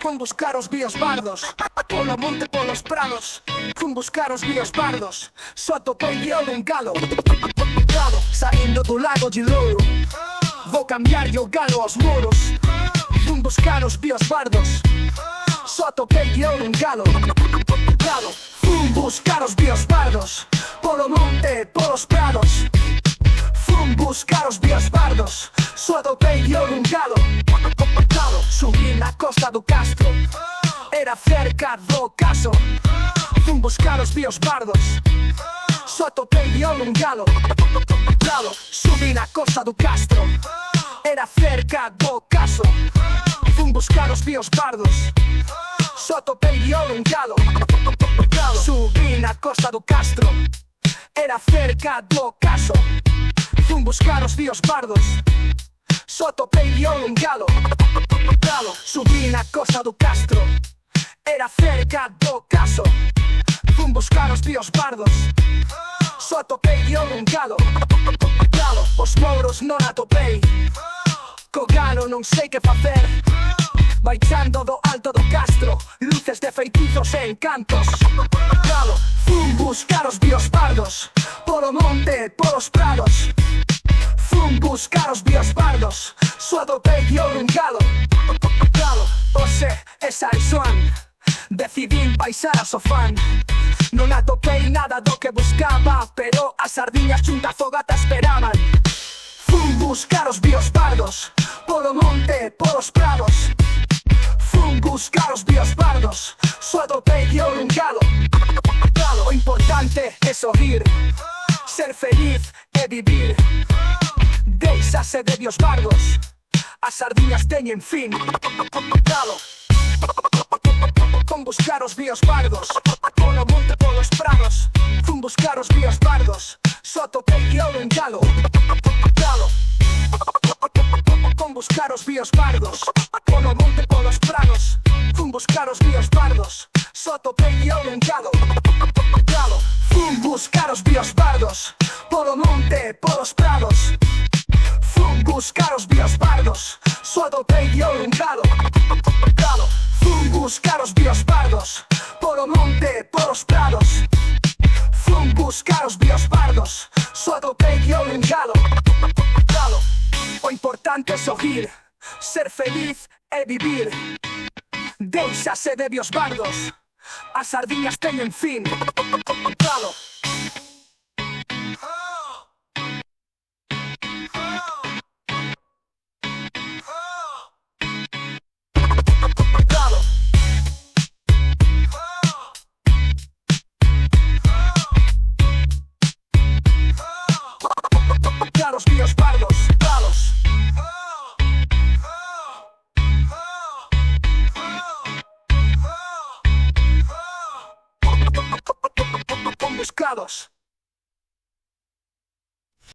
Fun buscar os bios bardos polo monte, polos prados. Fun buscar os bios bardos, só atopei eu un galo. Saindo do lago de louro, vou cambiar o galo aos muros. Fun buscar os bios bardos, só atopei eu un galo. Fun buscar os bios bardos polo monte, polos prados. Fun buscar os bios bardos, só atopei eu un galo. Subi na costa do Castro, era cerca do caso. Fun buscar os bios bardos, só atopei eu un galo. Subi na costa do Castro, era cerca do caso. Fun buscar os bios bardos, só atopei eu un galo. Subi na costa do Castro, era cerca do caso. Fun buscar os bios bardos, só atopei eu un galo. Subi na costa do Castro, era cerca do caso. Fun buscar os bios bardos, só atopei eu un galo. Os mouros non atopei, co galo non sei que facer. Baixando do alto do Castro, luces de feitizos e encantos. Fun buscar os bios bardos polo monte, polos prados. Fun buscar os bios bardos, só atopei eu un galo. Ose e Saizón, decidín baixar a Sofán. Non atopei nada do que buscaba, pero as sardiñas xunta a fogata esperaban. Fun buscar os bios bardos polo monte, polos prados. Fun buscar os bios bardos, só atopei eu un galo. O importante é sorrir, ser feliz e vivir. Deixase de bios bardos, as sardiñas teñen fin. Fun buscar os bios bardos polo monte, polos prados. Fun buscar os bios bardos, só atopei eu un galo. Fun buscar os bios bardos polo monte, polos prados. Fun buscar os bios bardos, só atopei eu un galo. Fun buscar os bios bardos polo monte, polos prados. Fun buscar os bios bardos, só atopei eu un galo. Fun buscar os bios bardos polo monte, polos prados. Fun buscar os bios bardos, só atopei eu un galo. O importante é sorrir, ser feliz e vivir. Deixase de bios bardos, as sardiñas teñen fin. Los bios bardos, buscados.